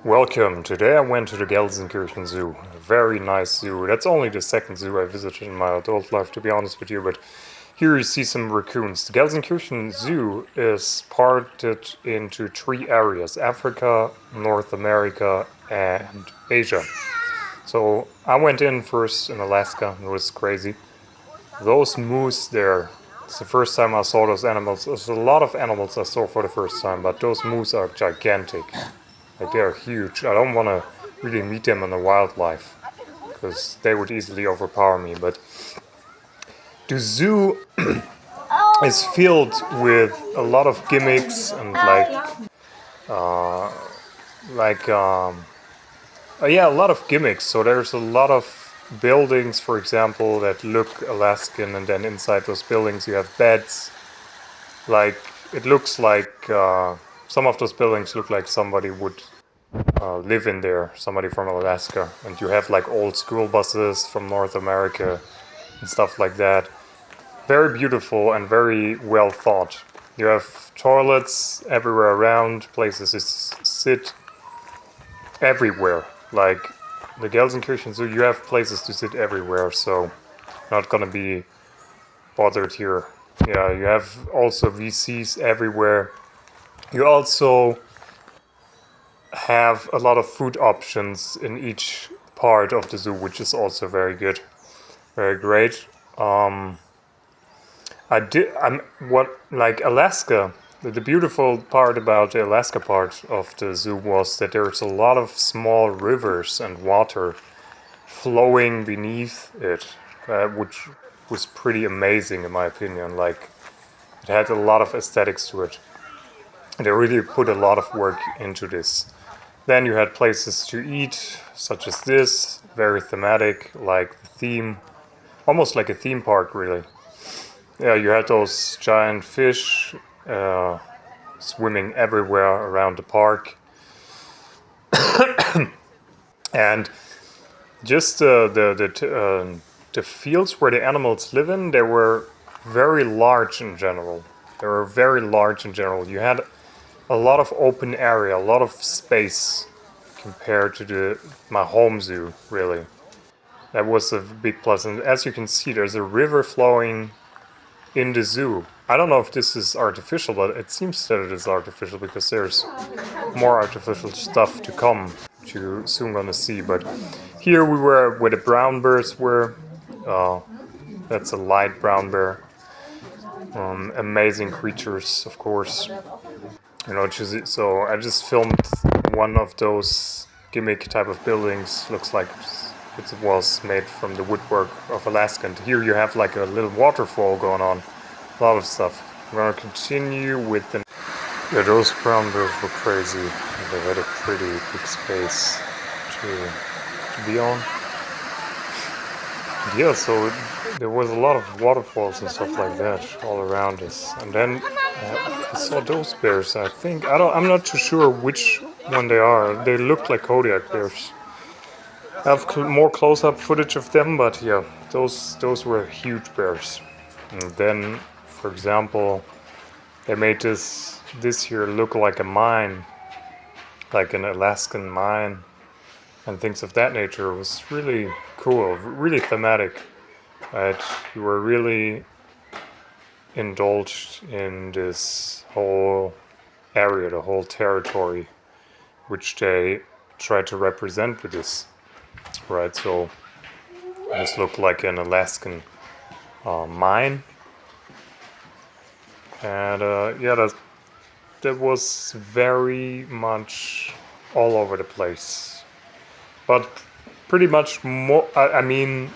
Welcome. Today I went to the Gelsenkirchen Zoo. A very nice zoo. That's only the second zoo I visited in my adult life, to be honest with you, but here you see some raccoons. The Gelsenkirchen Zoo is parted into three areas: Africa, North America, and Asia. So I went in first in Alaska. It was crazy. Those moose there, it's the first time I saw those animals. There's a lot of animals I saw for the first time, but those moose are gigantic. Like, they're huge. I don't want to really meet them in the wildlife because they would easily overpower me. But the zoo is filled with a lot of gimmicks and a lot of gimmicks. So there's a lot of buildings, for example, that look Alaskan, and then inside those buildings you have beds. Like, it looks like some of those buildings look like somebody would live in there, somebody from Alaska. And you have like old school buses from North America and stuff like that. Very beautiful and very well thought. You have toilets everywhere around, places to sit everywhere. Like the Gelsenkirchen Zoo, you have places to sit everywhere, so not gonna be bothered here. Yeah, you have also VCs everywhere. You also have a lot of food options in each part of the zoo, which is also very good, very great. Alaska. The beautiful part about the Alaska part of the zoo was that there's a lot of small rivers and water flowing beneath it, which was pretty amazing in my opinion. Like, it had a lot of aesthetics to it. They really put a lot of work into this. Then you had places to eat, such as this, very thematic, like the theme, almost like a theme park, really. Yeah, you had those giant fish swimming everywhere around the park. And just the fields where the animals live in, they were very large in general. You had a lot of open area, a lot of space compared to my home zoo, really. That was a big plus. And as you can see, there's a river flowing in the zoo. I don't know if this is artificial, but it seems that it is artificial because there's more artificial stuff to come, which you're soon gonna see. But here we were where the brown bears were. That's a light brown bear. Amazing creatures, of course. So I just filmed one of those gimmick type of buildings. Looks like it was made from the woodwork of Alaska. And here you have like a little waterfall going on. A lot of stuff. We're gonna continue with the... Yeah, those brown bears were crazy. They had a pretty big space to be on. Yeah, so there was a lot of waterfalls and stuff like that all around us. And then I saw those bears. I'm not too sure which one they are. They look like Kodiak bears. I have more close-up footage of them, but yeah, those were huge bears. And then, for example, they made this here look like a mine, like an Alaskan mine, and things of that nature. It was really cool, really thematic. Right? You were really indulged in this whole area, the whole territory, which they tried to represent with this. Right, so this looked like an Alaskan mine, and that was very much all over the place. But pretty much more. I mean,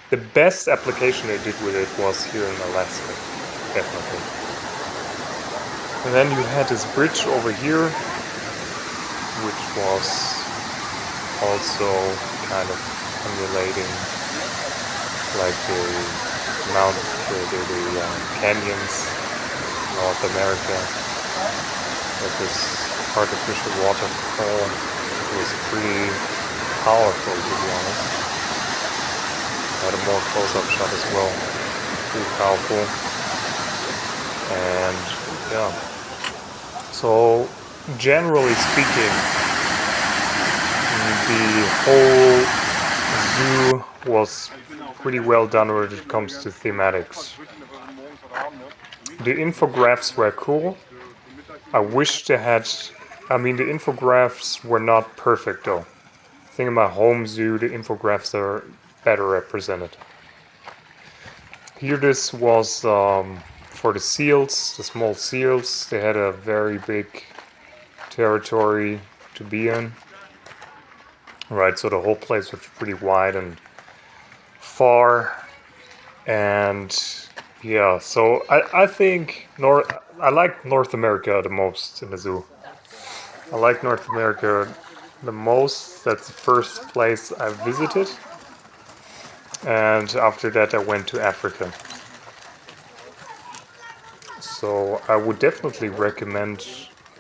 the best application they did with it was here in Alaska, definitely. And then you had this bridge over here, which was also kind of emulating like the canyons in North America. With this artificial waterfall. It was pretty powerful, to be honest. I had a more close-up shot as well. Pretty powerful. And yeah. So generally speaking, The whole zoo was pretty well done when it comes to thematics. The infographics were cool. I wish they had... I mean, the infographics were not perfect though. I think in my home zoo, the infographics are better represented. Here this was for the seals, the small seals. They had a very big territory to be in. Right, so the whole place was pretty wide and far. And yeah, so I think I like North America the most in the zoo. I like North America the most. That's the first place I visited. And after that I went to Africa. So I would definitely recommend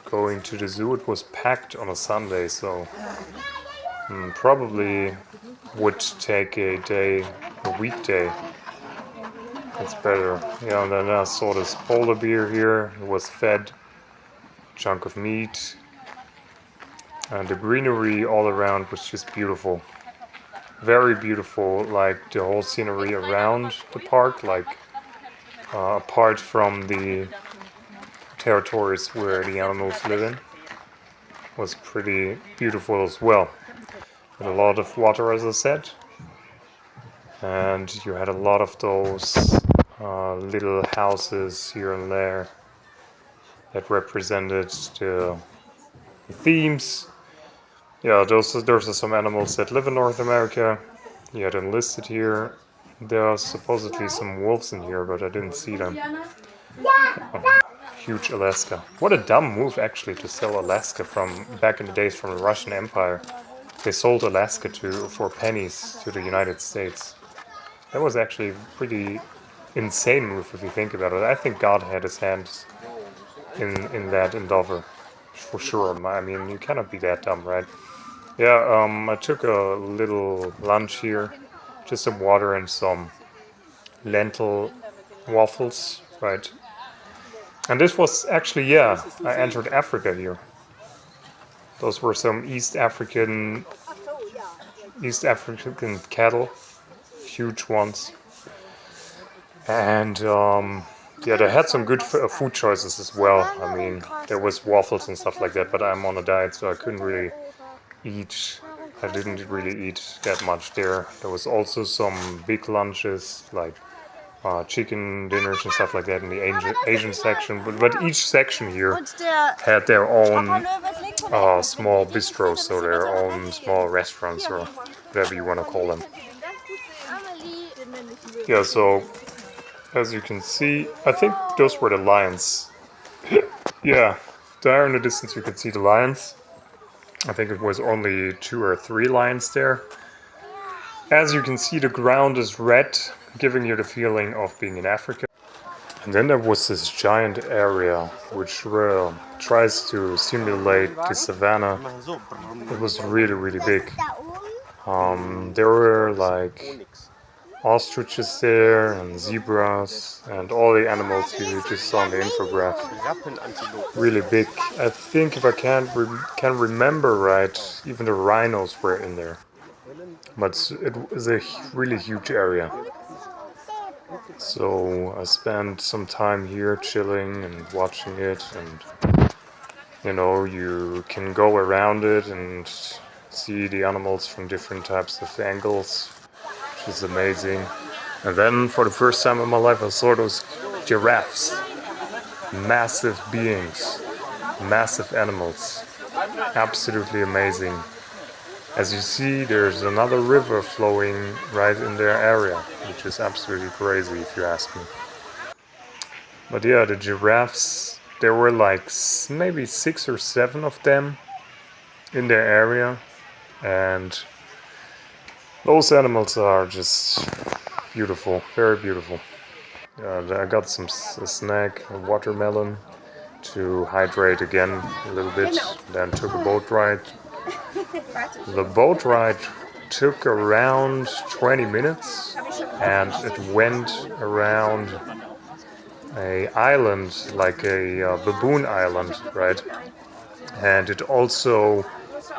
going to the zoo. It was packed on a Sunday, so probably would take a weekday. It's better. Yeah, and then I saw this polar bear here. It was fed a chunk of meat. And the greenery all around was just beautiful. Very beautiful, like the whole scenery around the park, like apart from the territories where the animals live in, was pretty beautiful as well. And a lot of water, as I said. And you had a lot of those little houses here and there that represented the themes. Yeah, those are some animals that live in North America. You had them listed here. There are supposedly some wolves in here, but I didn't see them. Huge Alaska. What a dumb move actually to sell Alaska from back in the days from the Russian Empire. They sold Alaska for pennies to the United States. That was actually a pretty insane move if you think about it. I think God had his hands in that endeavor, for sure. I mean, you cannot be that dumb, right? Yeah, I took a little lunch here, just some water and some lentil waffles, right? And this was actually, yeah, I entered Africa here. Those were some East African cattle, huge ones. And yeah, they had some good food choices as well. I mean, there was waffles and stuff like that, but I'm on a diet, so I couldn't really eat. I didn't really eat that much there. There was also some big lunches, like chicken dinners and stuff like that in the Asian section. But each section here had their own small bistros, so their own small restaurants, or whatever you want to call them. Yeah, so as you can see, I think those were the lions. Yeah, there in the distance you can see the lions. I think it was only 2 or 3 lions there. As you can see, the ground is red, giving you the feeling of being in Africa. And then there was this giant area which tries to simulate the savannah. It was really, really big. There were like ostriches there and zebras and all the animals you just saw in the infographic. Really big. I think if I can remember right, even the rhinos were in there. But it was a really huge area. So I spent some time here chilling and watching it, and you know, you can go around it and see the animals from different types of angles, which is amazing. And then for the first time in my life I saw those giraffes. Massive beings, massive animals, absolutely amazing. As you see, there's another river flowing right in their area, which is absolutely crazy if you ask me. But yeah, the giraffes, there were like maybe 6 or 7 of them in their area, and those animals are just beautiful, very beautiful. I got a snack, a watermelon, to hydrate again a little bit, then took a boat ride. The boat ride took around 20 minutes, and it went around a island, like a baboon island, right? And it also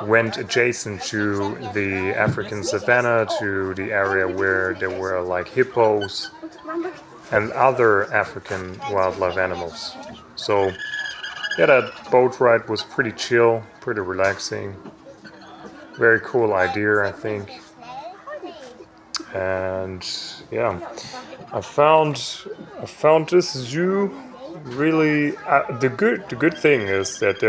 went adjacent to the African savanna, to the area where there were like hippos and other African wildlife animals. So yeah, that boat ride was pretty chill, pretty relaxing. Very cool idea, I think. And yeah, I found this zoo really. The good thing is that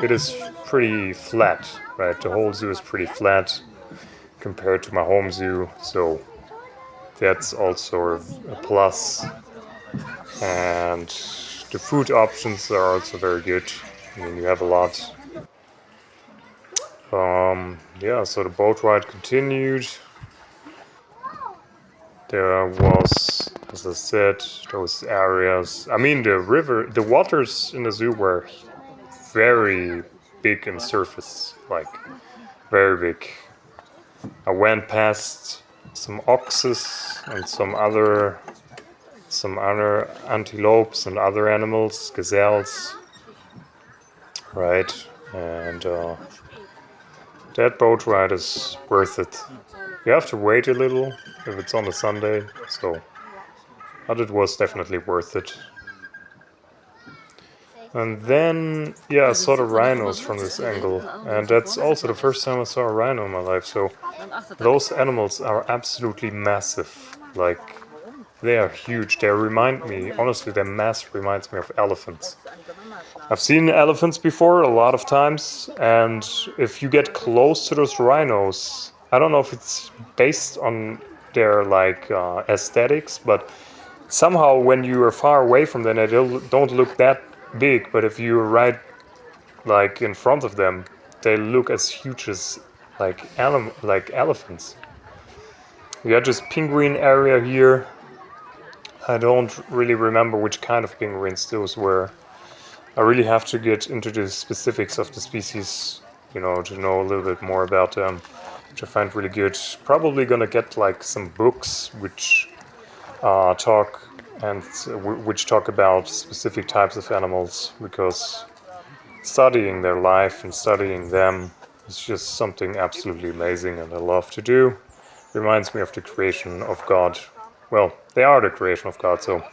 it is pretty flat, right? The whole zoo is pretty flat compared to my home zoo, so that's also a plus. And the food options are also very good. I mean, you have a lot. Yeah, so the boat ride continued. There was, as I said, those areas. I mean, the waters in the zoo were very big in surface, like very big. I went past some oxes and some other antelopes and other animals, gazelles, right? And that boat ride is worth it. You have to wait a little if it's on a Sunday, but it was definitely worth it. And then, yeah, I saw the rhinos from this angle, and that's also the first time I saw a rhino in my life. So those animals are absolutely massive. Like, they are huge. They remind me, honestly, their mass reminds me of elephants. I've seen elephants before a lot of times, and if you get close to those rhinos, I don't know if it's based on their aesthetics, but somehow when you are far away from them, they don't look that big. But if you're right in front of them, they look as huge as like elephants. We got this penguin area here. I don't really remember which kind of penguins those were. I really have to get into the specifics of the species, to know a little bit more about them, which I find really good. Probably gonna get some books which which talk about specific types of animals, because studying their life and studying them is just something absolutely amazing, and I love to do. Reminds me of the creation of God. Well, they are the creation of God, so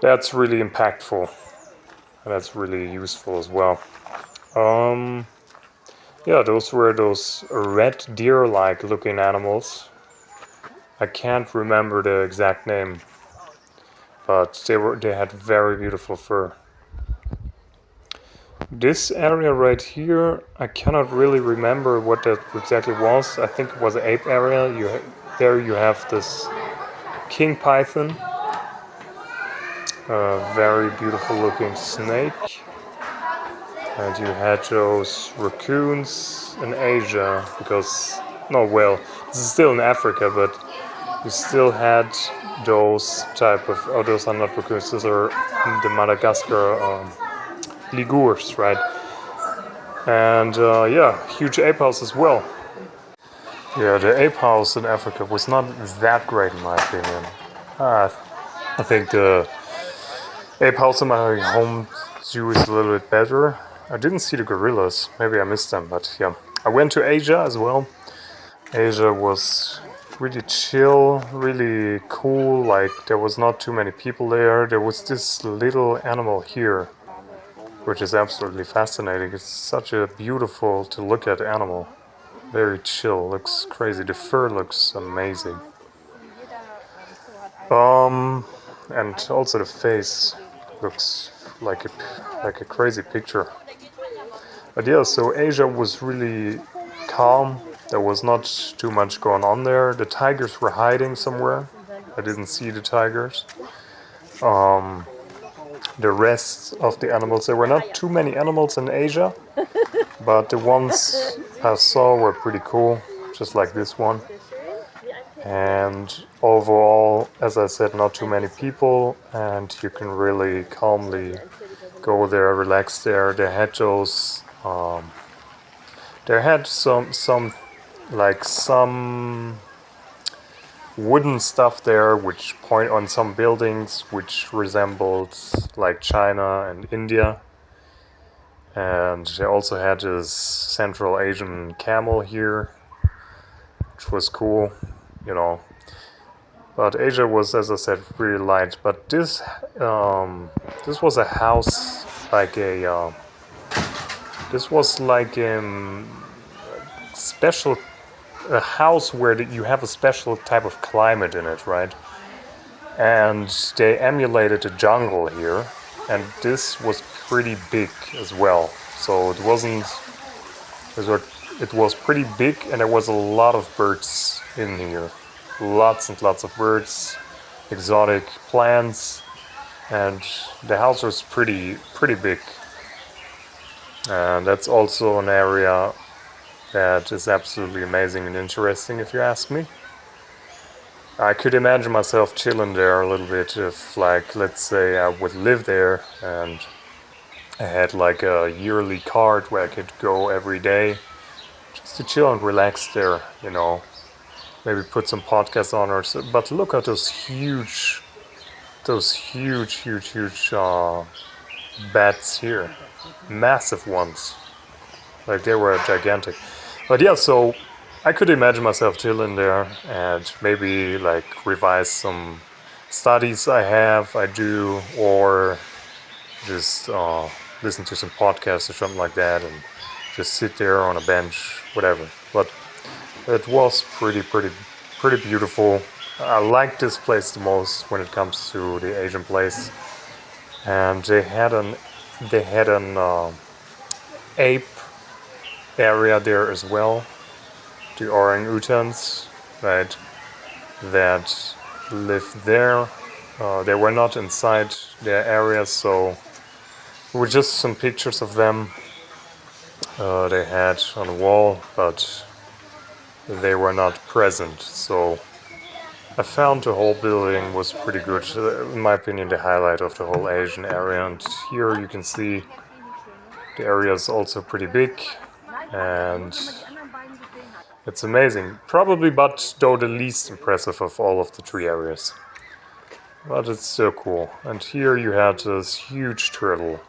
that's really impactful. And that's really useful as well. Yeah, those were those red deer-like looking animals. I can't remember the exact name, but they had very beautiful fur. This area right here, I cannot really remember what that exactly was. I think it was an ape area. There you have this king python, a very beautiful looking snake. And you had those raccoons in Asia, this is still in Africa, but you still had those those are not raccoons, those are the Madagascar ligurs, right? And yeah, huge ape house as well. Yeah, the ape house in Africa was not that great in my opinion. I think the ape house in my home zoo is a little bit better. I didn't see the gorillas, maybe I missed them, but yeah. I went to Asia as well. Asia was really chill, really cool, there was not too many people there. There was this little animal here, which is absolutely fascinating. It's such a beautiful to look at animal. Very chill, looks crazy. The fur looks amazing. And also the face looks like a crazy picture. But yeah, so Asia was really calm. There was not too much going on there. The tigers were hiding somewhere. I didn't see the tigers. The rest of the animals, there were not too many animals in Asia, but the ones I saw were pretty cool, just like this one. And overall, as I said, not too many people, and you can really calmly go there, relax there. They had those. There had some wooden stuff there, which point on some buildings, which resembled like China and India. And they also had this Central Asian camel here, which was cool, you know. But Asia was, as I said, really light. But this was a house, like a this was like special a house where you have a special type of climate in it, right? And they emulated a jungle here, and this was pretty big as well. So it was pretty big, and there was a lot of birds in here, lots and lots of birds, exotic plants, and the house was pretty big. And that's also an area that is absolutely amazing and interesting, if you ask me. I could imagine myself chilling there a little bit if, like, let's say I would live there and I had like a yearly card where I could go every day just to chill and relax there, you know. Maybe put some podcasts on or so. But look at those huge bats here. Massive ones. Like they were gigantic. But yeah, so I could imagine myself chilling there and maybe like revise some studies I do, or just listen to some podcasts or something like that, and just sit there on a bench, whatever. But it was pretty beautiful. I like this place the most when it comes to the Asian place, and they had an ape area there as well. The orangutans, right, that live there. They were not inside their area, so there were just some pictures of them they had on the wall, but they were not present. So I found the whole building was pretty good. In my opinion, the highlight of the whole Asian area. And here you can see the area is also pretty big, and it's amazing. Probably, but though the least impressive of all of the three areas. But it's so cool. And here you had this huge turtle.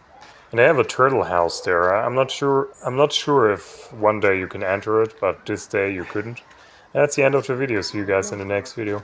And they have a turtle house there. I'm not sure if one day you can enter it, but this day you couldn't. And that's the end of the video. See you guys in the next video.